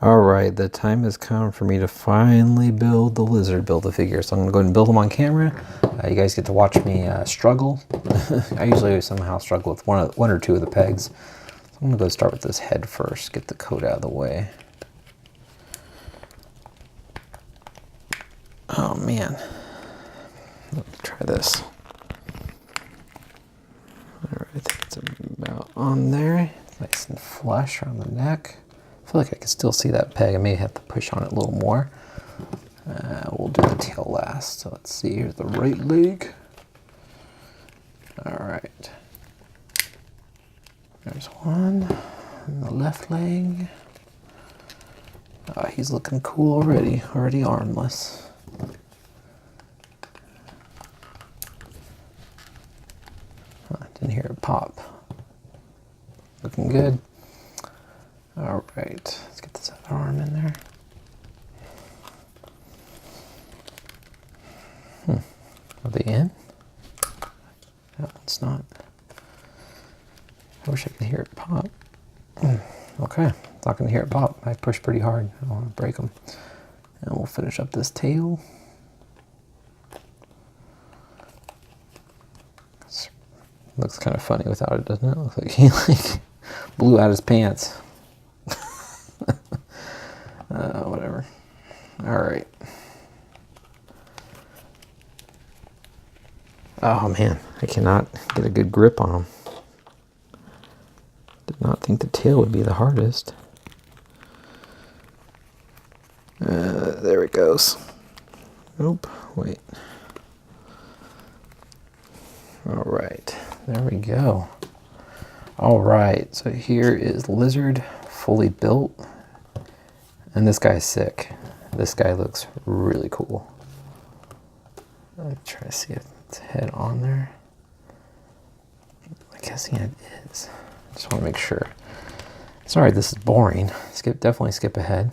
Alright, the time has come for me to finally build the lizard Build-A-Figure. So I'm going to go ahead and build them on camera. You guys get to watch me struggle. I usually somehow struggle with one or two of the pegs. So I'm going to go start with this head first, get the coat out of the way. Oh man, let me try this. Alright, I think it's about on there. Nice and flush around the neck. I feel like I can still see that peg. I may have to push on it a little more. We'll do the tail last. So let's see, here's the right leg. All right. There's one. And the left leg. He's looking cool already. Already armless. Didn't hear it pop. Looking good. All right, let's get this other arm in there. Are they in? That one's not. I wish I could hear it pop. Okay, not gonna hear it pop. I pushed pretty hard. I don't want to break them. And we'll finish up this tail. Looks kind of funny without it, doesn't it? Looks like he blew out his pants. Whatever. All right. Oh man, I cannot get a good grip on him. Did not think the tail would be the hardest. There it goes. Nope, wait. All right, there we go. All right, so here is Lizard fully built. And this guy's sick. This guy looks really cool. I'll try to see if it's head on there. I'm guessing it is. Just want to make sure. Sorry, this is boring. Definitely skip ahead.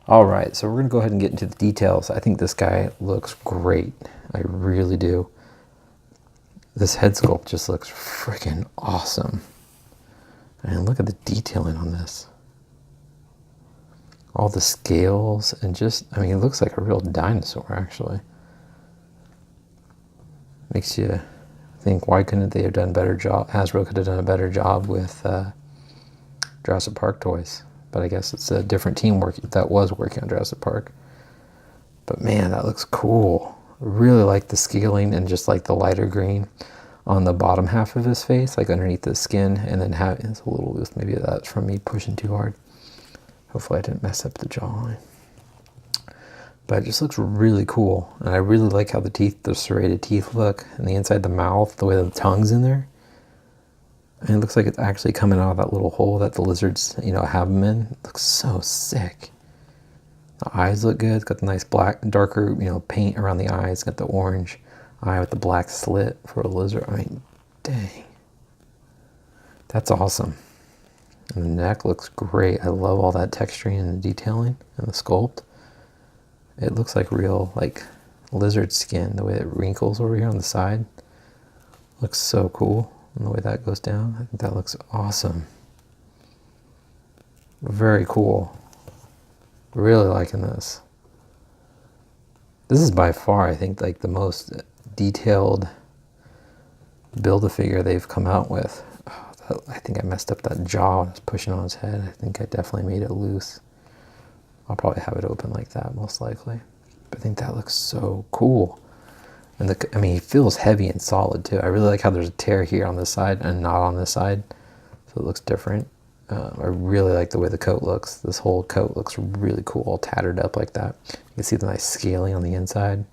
All right, so we're gonna go ahead and get into the details. I think this guy looks great. I really do. This head sculpt just looks freaking awesome. And look at the detailing on this. All the scales and just, I mean, it looks like a real dinosaur actually. Makes you think, why couldn't they have done a better job? Hasbro could have done a better job with Jurassic Park toys. But I guess it's a different team that was working on Jurassic Park. But man, that looks cool. Really like the scaling and just like the lighter green on the bottom half of his face, like underneath the skin, and then it's a little loose. Maybe that's from me pushing too hard. Hopefully I didn't mess up the jawline. But it just looks really cool. And I really like how the serrated teeth look, and the inside of the mouth, the way the tongue's in there. And it looks like it's actually coming out of that little hole that the lizards, have them in. It looks so sick. The eyes look good. It's got the nice black, darker, paint around the eyes. It's got the orange eye with the black slit for a lizard. I mean, dang. That's awesome. And the neck looks great. I love all that texturing and the detailing and the sculpt. It looks like real, lizard skin, the way it wrinkles over here on the side. Looks so cool. And the way that goes down, I think that looks awesome. Very cool. Really liking this. This is by far, I think, the most detailed Build-A-Figure they've come out with. Oh, I think I messed up that jaw when I was pushing on his head. I think I definitely made it loose. I'll probably have it open like that, most likely. But I think that looks so cool. And I mean, he feels heavy and solid too. I really like how there's a tear here on this side and not on this side. So it looks different. I really like the way the coat looks. This whole coat looks really cool, all tattered up like that. You can see the nice scaling on the inside.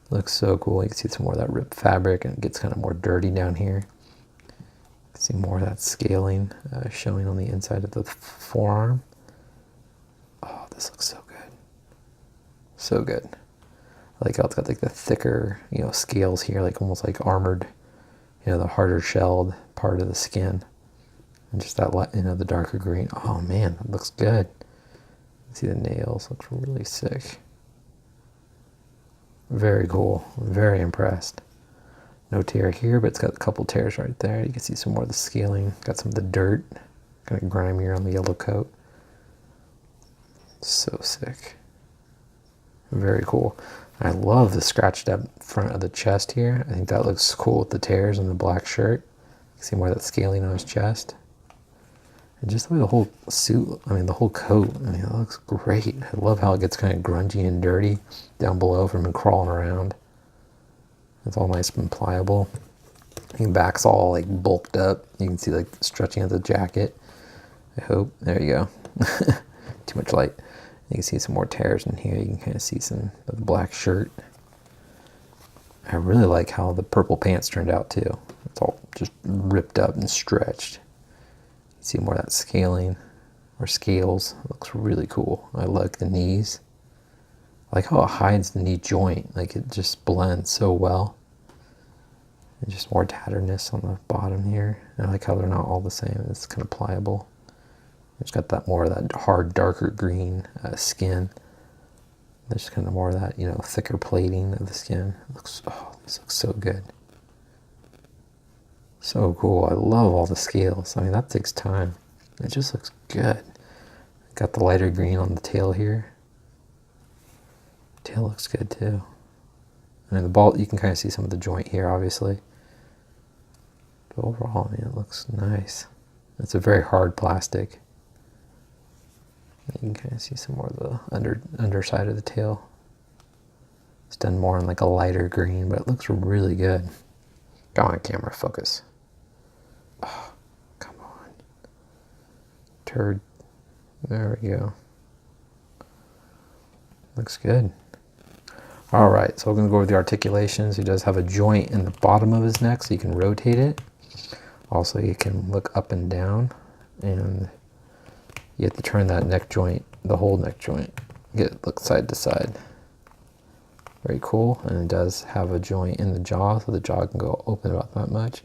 Looks so cool. You can see some more of that ripped fabric, and it gets kind of more dirty down here. You can see more of that scaling showing on the inside of the forearm. Oh, this looks so good. So good. I like how it's got the thicker, scales here, almost like armored, the harder shelled part of the skin. And just that, the darker green. Oh man, that looks good. See the nails, looks really sick. Very cool, very impressed. No tear here, but it's got a couple tears right there. You can see some more of the scaling. Got some of the dirt, kind of grimier on the yellow coat. So sick. Very cool. I love the scratched up front of the chest here. I think that looks cool with the tears and the black shirt. See more of that scaling on his chest. And just the way the whole suit, I mean the whole coat, I mean it looks great. I love how it gets kind of grungy and dirty down below from him crawling around. It's all nice and pliable. His back's all like bulked up. You can see like stretching of the jacket. I hope. There you go. Too much light. You can see some more tears in here. You can kind of see some of the black shirt. I really like how the purple pants turned out too. It's all just ripped up and stretched. You see more of that scaling or scales. It looks really cool. I like the knees. I like how it hides the knee joint. Like it just blends so well. And just more tatterness on the bottom here. I like how they're not all the same. It's kind of pliable. It's got that more of that hard, darker green skin. There's kind of more of that, you know, thicker plating of the skin. It looks, oh, this looks so good. So cool. I love all the scales. I mean, that takes time. It just looks good. Got the lighter green on the tail here. Tail looks good too. And the ball, you can kind of see some of the joint here, obviously. But overall, I mean, it looks nice. It's a very hard plastic. You can kind of see some more of the underside of the tail. It's done more in like a lighter green, but it looks really good. Go on, camera, focus. Oh, come on. Turd. There we go. Looks good. All right, so we're going to go over the articulations. He does have a joint in the bottom of his neck, so you can rotate it. Also, you can look up and down, and you have to turn that neck joint, the whole neck joint, look side to side. Very cool. And it does have a joint in the jaw, so the jaw can go open about that much.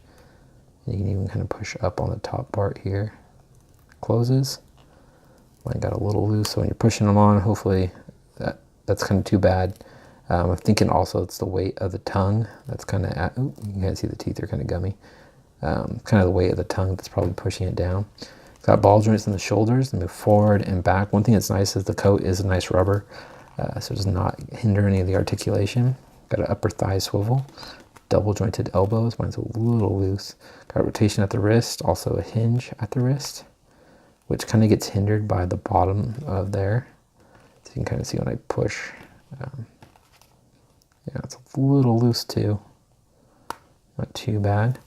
And you can even kind of push up on the top part here. Closes. Mine got a little loose, so when you're pushing them on, hopefully that's kind of too bad. I'm thinking also it's the weight of the tongue that's kind of, you can see the teeth are kind of gummy. Kind of the weight of the tongue that's probably pushing it down. It's got ball joints in the shoulders, move forward and back. One thing that's nice is the coat is a nice rubber, so it does not hinder any of the articulation. Got an upper thigh swivel, double jointed elbows. Mine's a little loose. Got rotation at the wrist, also a hinge at the wrist, which kind of gets hindered by the bottom of there. So you can kind of see when I push. Yeah, it's a little loose too. Not too bad.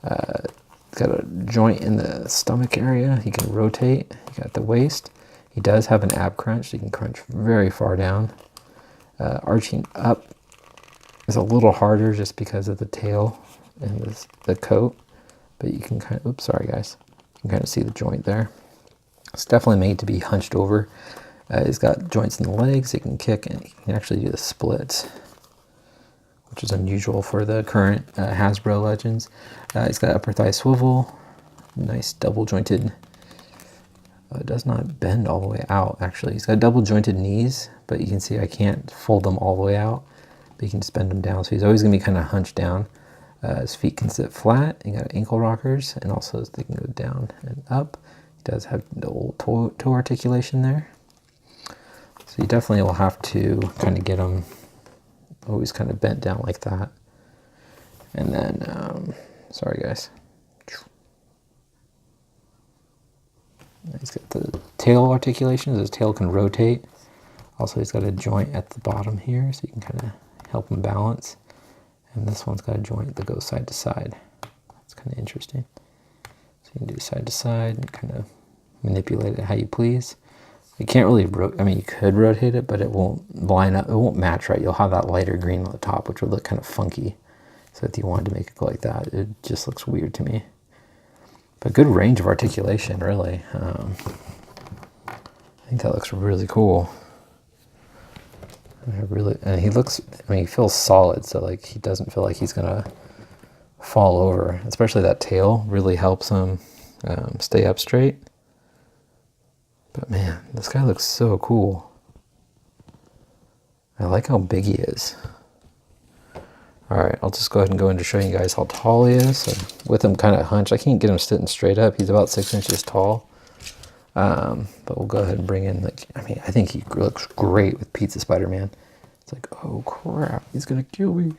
Got a joint in the stomach area. He can rotate. You got the waist. He does have an ab crunch. So you can crunch very far down. Arching up is a little harder just because of the tail and the coat. But you can kind of, oops, sorry guys. You can kind of see the joint there. It's definitely made to be hunched over. He's got joints in the legs. He can kick and he can actually do the splits, which is unusual for the current Hasbro Legends. He's got upper thigh swivel, nice double jointed. It does not bend all the way out, actually. He's got double jointed knees, but you can see I can't fold them all the way out, but you can just bend them down. So he's always gonna be kind of hunched down. His feet can sit flat. He got ankle rockers, and also they can go down and up. He does have the old toe articulation there. So you definitely will have to kind of get him always kind of bent down like that. And then, sorry guys. He's got the tail articulations. His tail can rotate. Also, he's got a joint at the bottom here, so you can kind of help him balance. And this one's got a joint that goes side to side. That's kind of interesting. So you can do side to side and kind of manipulate it how you please. You can't really, I mean, you could rotate it, but it won't line up. It won't match right. You'll have that lighter green on the top, which would look kind of funky. So if you wanted to make it go like that, it just looks weird to me. But good range of articulation, really. I think that looks really cool. And he looks, I mean, he feels solid, so like he doesn't feel like he's gonna fall over. Especially that tail really helps him stay up straight. But man, this guy looks so cool. I like how big he is. All right, I'll just go ahead and go in to show you guys how tall he is. So with him kind of hunched, I can't get him sitting straight up. He's about 6 inches tall. But we'll go ahead and bring in, like, I mean, I think he looks great with Pizza Spider-Man. It's like, oh crap, he's gonna kill me.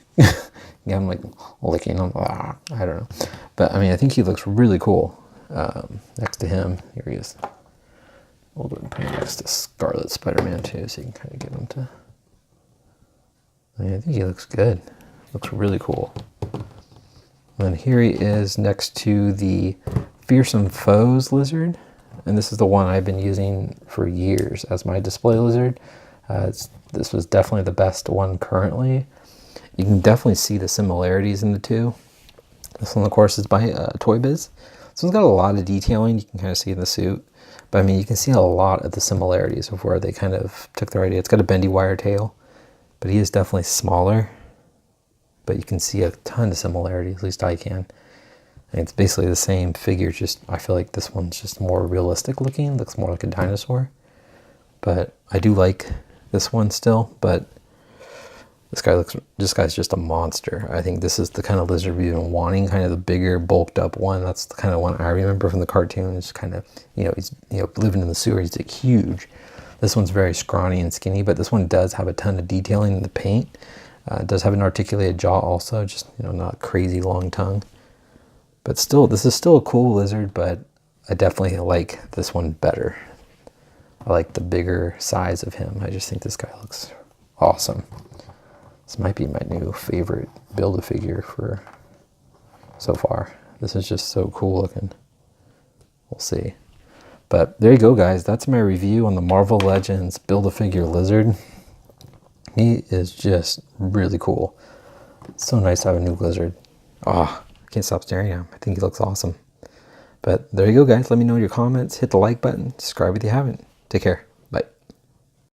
Yeah, I'm like licking him. I don't know. But I mean, I think he looks really cool. Next to him, here he is. We'll go and put him next to Scarlet Spider-Man too, so you can kind of get him to. I mean, I think he looks good. Looks really cool. And then here he is next to the Fearsome Foes lizard. And this is the one I've been using for years as my display lizard. This was definitely the best one currently. You can definitely see the similarities in the two. This one, of course, is by Toy Biz. This one's got a lot of detailing. You can kind of see in the suit. But I mean, you can see a lot of the similarities of where they kind of took their idea. It's got a bendy wire tail, but he is definitely smaller. But you can see a ton of similarities, at least I can. And it's basically the same figure, just I feel like this one's just more realistic looking, looks more like a dinosaur. But I do like this one still, but this guy's just a monster. I think this is the kind of lizard we've been wanting, kind of the bigger, bulked up one. That's the kind of one I remember from the cartoon. It's kind of, he's living in the sewer, he's like huge. This one's very scrawny and skinny, but this one does have a ton of detailing in the paint. It does have an articulated jaw also, just not crazy long tongue. But still, this is still a cool lizard, but I definitely like this one better. I like the bigger size of him. I just think this guy looks awesome. This might be my new favorite Build-A-Figure for so far. This is just so cool looking. We'll see. But there you go, guys. That's my review on the Marvel Legends Build-A-Figure lizard. He is just really cool. It's so nice to have a new lizard. Oh, I can't stop staring at him. I think he looks awesome. But there you go, guys. Let me know in your comments. Hit the like button. Subscribe if you haven't. Take care.